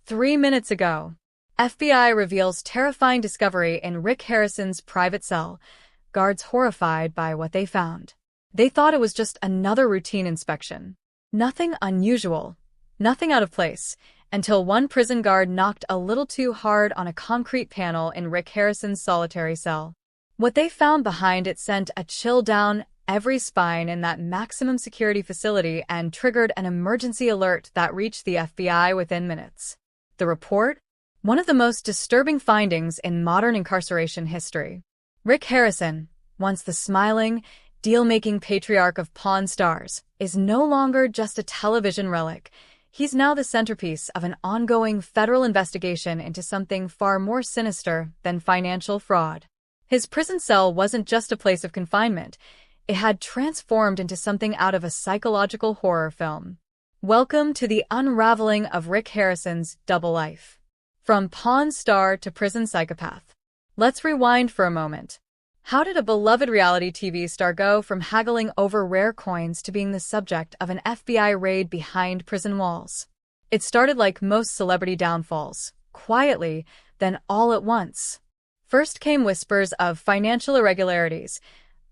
3 minutes ago, FBI reveals terrifying discovery in Rick Harrison's private cell. Guards horrified by what they found. They thought it was just another routine inspection. Nothing unusual, nothing out of place, until one prison guard knocked a little too hard on a concrete panel in Rick Harrison's solitary cell. What they found behind it sent a chill down every spine in that maximum security facility and triggered an emergency alert that reached the FBI within minutes. The report? One of the most disturbing findings in modern incarceration history. Rick Harrison, once the smiling, deal-making patriarch of Pawn Stars, is no longer just a television relic. He's now the centerpiece of an ongoing federal investigation into something far more sinister than financial fraud. His prison cell wasn't just a place of confinement. It had transformed into something out of a psychological horror film. Welcome to the unraveling of Rick Harrison's double life. From Pawn Star to prison psychopath. Let's rewind for a moment. How did a beloved reality TV star go from haggling over rare coins to being the subject of an FBI raid behind prison walls? It started like most celebrity downfalls, quietly, then all at once. First came whispers of financial irregularities,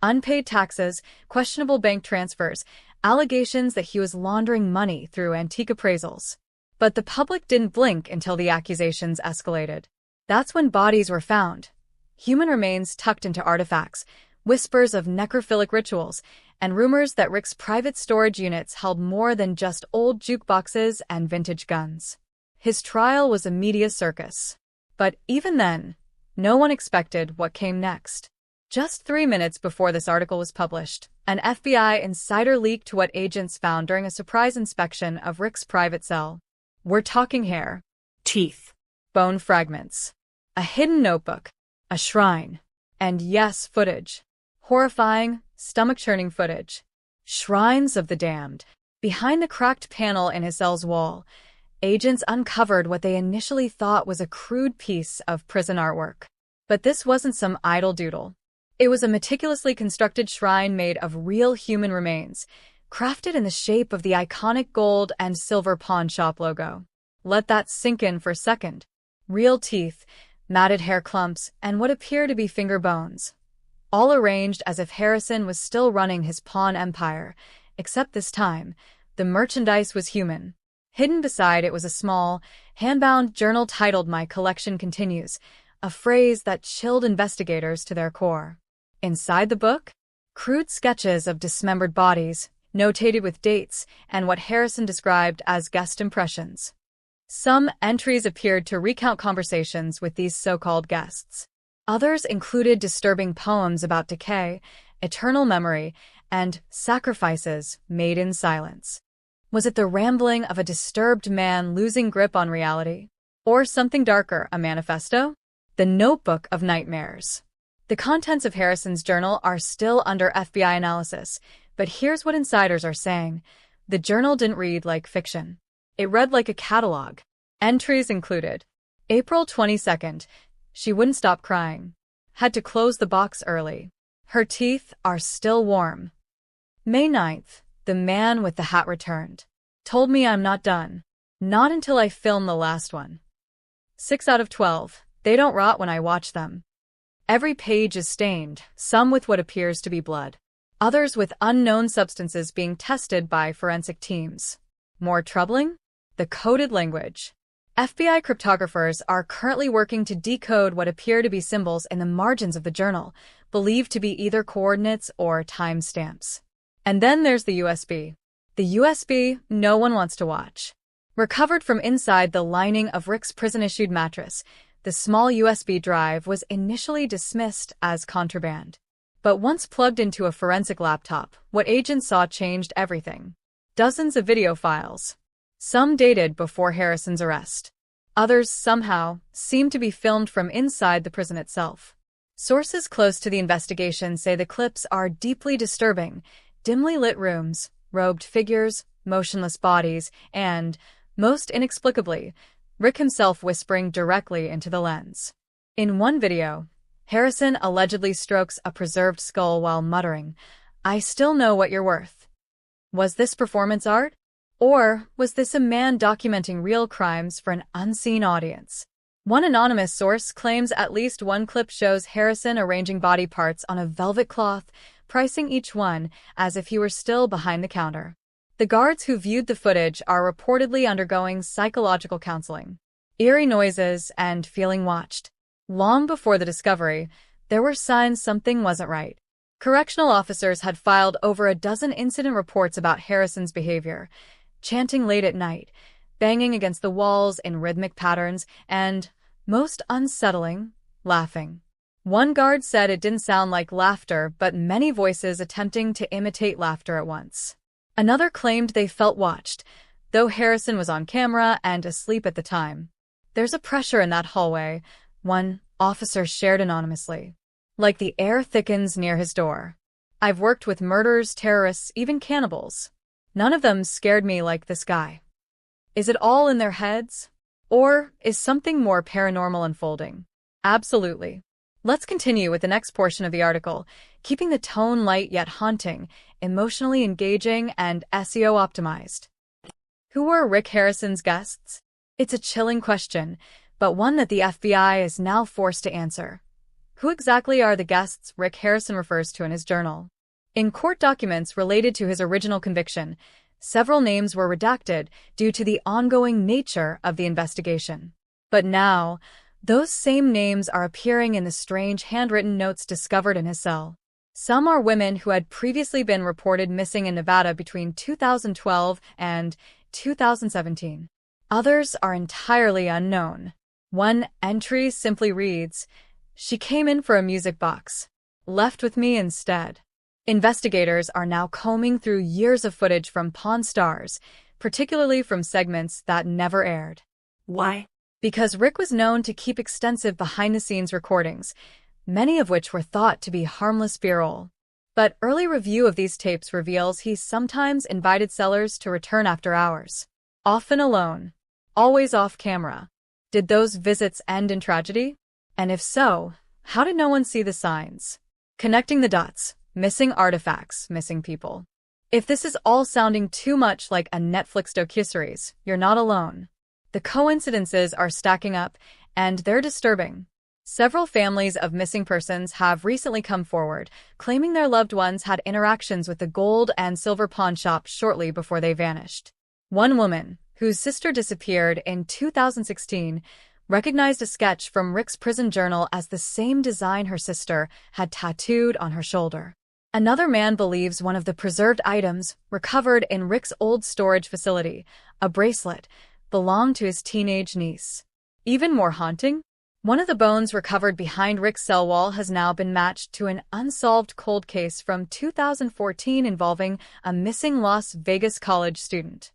unpaid taxes, questionable bank transfers, allegations that he was laundering money through antique appraisals. But the public didn't blink until the accusations escalated. That's when bodies were found. Human remains tucked into artifacts, whispers of necrophilic rituals, and rumors that Rick's private storage units held more than just old jukeboxes and vintage guns. His trial was a media circus. But even then, no one expected what came next. Just 3 minutes before this article was published, an FBI insider leaked what agents found during a surprise inspection of Rick's private cell. We're talking hair, teeth, bone fragments, a hidden notebook, a shrine, and yes, footage. Horrifying, stomach-churning footage. Shrines of the damned. Behind the cracked panel in his cell's wall, agents uncovered what they initially thought was a crude piece of prison artwork. But this wasn't some idle doodle. It was a meticulously constructed shrine made of real human remains, crafted in the shape of the iconic gold and silver pawn shop logo. Let that sink in for a second. Real teeth, matted hair clumps, and what appear to be finger bones. All arranged as if Harrison was still running his pawn empire, except this time, the merchandise was human. Hidden beside it was a small, hand-bound journal titled "My Collection Continues," a phrase that chilled investigators to their core. Inside the book, crude sketches of dismembered bodies, notated with dates and what Harrison described as guest impressions. Some entries appeared to recount conversations with these so-called guests. Others included disturbing poems about decay, eternal memory, and sacrifices made in silence. Was it the rambling of a disturbed man losing grip on reality? Or something darker, a manifesto? The Notebook of Nightmares. The contents of Harrison's journal are still under FBI analysis, but here's what insiders are saying. The journal didn't read like fiction. It read like a catalog. Entries included: April 22nd, she wouldn't stop crying. Had to close the box early. Her teeth are still warm. May 9th, the man with the hat returned. Told me I'm not done. Not until I film the last one. 6 out of 12, they don't rot when I watch them. Every page is stained, some with what appears to be blood. Others with unknown substances being tested by forensic teams. More troubling? The coded language. FBI cryptographers are currently working to decode what appear to be symbols in the margins of the journal, believed to be either coordinates or timestamps. And then there's the USB. The USB no one wants to watch. Recovered from inside the lining of Rick's prison-issued mattress, the small USB drive was initially dismissed as contraband. But once plugged into a forensic laptop, what agents saw changed everything. Dozens of video files. Some dated before Harrison's arrest. Others, somehow, seemed to be filmed from inside the prison itself. Sources close to the investigation say the clips are deeply disturbing. Dimly lit rooms, robed figures, motionless bodies, and, most inexplicably, Rick himself whispering directly into the lens. In one video, Harrison allegedly strokes a preserved skull while muttering, "I still know what you're worth." Was this performance art? Or was this a man documenting real crimes for an unseen audience? One anonymous source claims at least one clip shows Harrison arranging body parts on a velvet cloth, pricing each one as if he were still behind the counter. The guards who viewed the footage are reportedly undergoing psychological counseling, eerie noises, and feeling watched. Long before the discovery, there were signs something wasn't right. Correctional officers had filed over a dozen incident reports about Harrison's behavior, chanting late at night, banging against the walls in rhythmic patterns, and, most unsettling, laughing. One guard said it didn't sound like laughter, but many voices attempting to imitate laughter at once. Another claimed they felt watched, though Harrison was on camera and asleep at the time. There's a pressure in that hallway, one officer shared anonymously. Like the air thickens near his door. I've worked with murderers, terrorists, even cannibals. None of them scared me like this guy. Is it all in their heads? Or is something more paranormal unfolding? Absolutely. Let's continue with the next portion of the article, keeping the tone light yet haunting, emotionally engaging, and SEO optimized. Who were Rick Harrison's guests? It's a chilling question, but one that the FBI is now forced to answer. Who exactly are the guests Rick Harrison refers to in his journal? In court documents related to his original conviction, several names were redacted due to the ongoing nature of the investigation. But now, those same names are appearing in the strange handwritten notes discovered in his cell. Some are women who had previously been reported missing in Nevada between 2012 and 2017. Others are entirely unknown. One entry simply reads, "She came in for a music box. Left with me instead." Investigators are now combing through years of footage from Pawn Stars, particularly from segments that never aired. Why? Because Rick was known to keep extensive behind-the-scenes recordings, many of which were thought to be harmless B-roll. But early review of these tapes reveals he sometimes invited sellers to return after hours. Often alone. Always off camera. Did those visits end in tragedy? And if so, how did no one see the signs? Connecting the dots. Missing artifacts, missing people. If this is all sounding too much like a Netflix docuseries, you're not alone. The coincidences are stacking up, and they're disturbing. Several families of missing persons have recently come forward, claiming their loved ones had interactions with the gold and silver pawn shop shortly before they vanished. One woman, whose sister disappeared in 2016, recognized a sketch from Rick's prison journal as the same design her sister had tattooed on her shoulder. Another man believes one of the preserved items recovered in Rick's old storage facility, a bracelet, belonged to his teenage niece. Even more haunting? One of the bones recovered behind Rick's cell wall has now been matched to an unsolved cold case from 2014 involving a missing Las Vegas college student.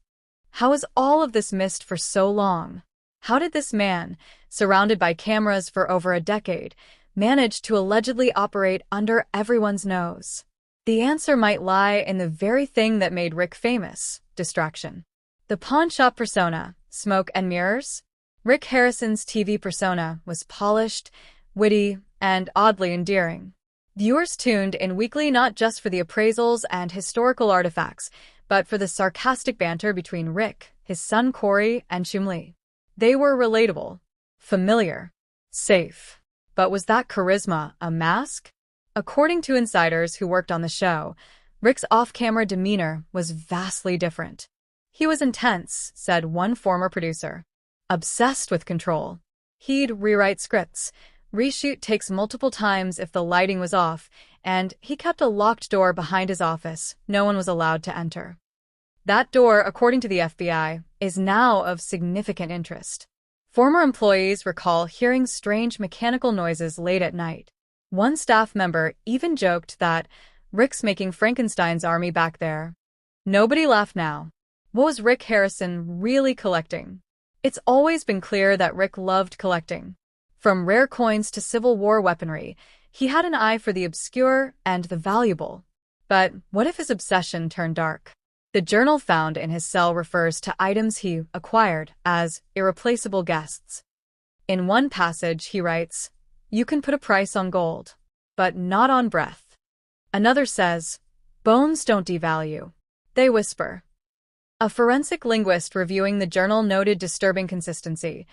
How is all of this missed for so long? How did this man, surrounded by cameras for over a decade, manage to allegedly operate under everyone's nose? The answer might lie in the very thing that made Rick famous: distraction. The pawn shop persona, smoke and mirrors? Rick Harrison's TV persona was polished, witty, and oddly endearing. Viewers tuned in weekly not just for the appraisals and historical artifacts, but for the sarcastic banter between Rick, his son Corey, and Chumlee. They were relatable, familiar, safe. But was that charisma a mask? According to insiders who worked on the show, Rick's off-camera demeanor was vastly different. He was intense, said one former producer. Obsessed with control. He'd rewrite scripts, reshoot takes multiple times if the lighting was off, and he kept a locked door behind his office. No one was allowed to enter. That door, according to the FBI, is now of significant interest. Former employees recall hearing strange mechanical noises late at night. One staff member even joked that Rick's making Frankenstein's army back there. Nobody laughed now. What was Rick Harrison really collecting? It's always been clear that Rick loved collecting. From rare coins to Civil War weaponry, he had an eye for the obscure and the valuable. But what if his obsession turned dark? The journal found in his cell refers to items he acquired as irreplaceable guests. In one passage, he writes, "You can put a price on gold, but not on breath." Another says, "Bones don't devalue. They whisper." A forensic linguist reviewing the journal noted disturbing consistency.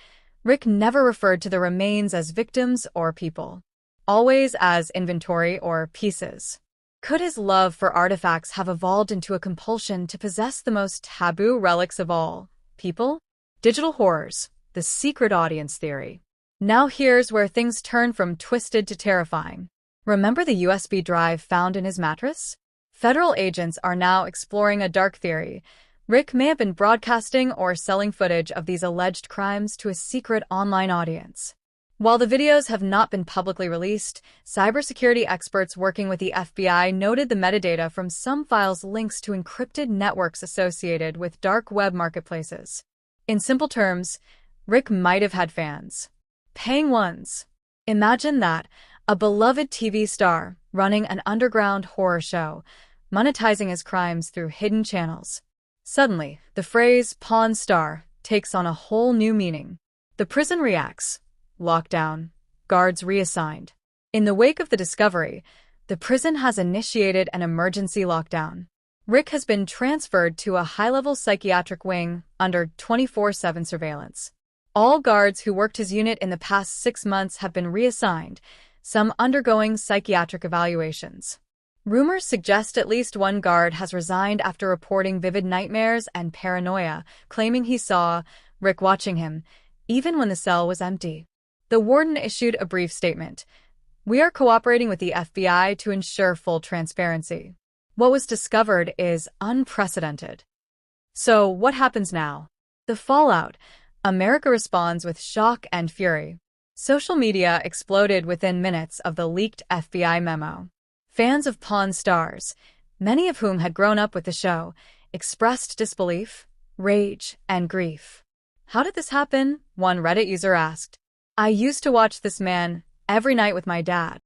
Rick never referred to the remains as victims or people, always as inventory or pieces. Could his love for artifacts have evolved into a compulsion to possess the most taboo relics of all, people? Digital horrors, the secret audience theory. Now here's where things turn from twisted to terrifying. Remember the USB drive found in his mattress? Federal agents are now exploring a dark theory. Rick may have been broadcasting or selling footage of these alleged crimes to a secret online audience. While the videos have not been publicly released, cybersecurity experts working with the FBI noted the metadata from some files links to encrypted networks associated with dark web marketplaces. In simple terms, Rick might have had fans. Paying ones. Imagine that, a beloved TV star running an underground horror show, monetizing his crimes through hidden channels. Suddenly, the phrase "pawn star" takes on a whole new meaning. The prison reacts. Lockdown. Guards reassigned. In the wake of the discovery, the prison has initiated an emergency lockdown. Rick has been transferred to a high-level psychiatric wing under 24/7 surveillance. All guards who worked his unit in the past 6 months have been reassigned, some undergoing psychiatric evaluations. Rumors suggest at least one guard has resigned after reporting vivid nightmares and paranoia, claiming he saw Rick watching him, even when the cell was empty. The warden issued a brief statement. "We are cooperating with the FBI to ensure full transparency. What was discovered is unprecedented." So, what happens now? The fallout. America responds with shock and fury. Social media exploded within minutes of the leaked FBI memo. Fans of Pawn Stars, many of whom had grown up with the show, expressed disbelief, rage, and grief. "How did this happen?" one Reddit user asked. "I used to watch this man every night with my dad.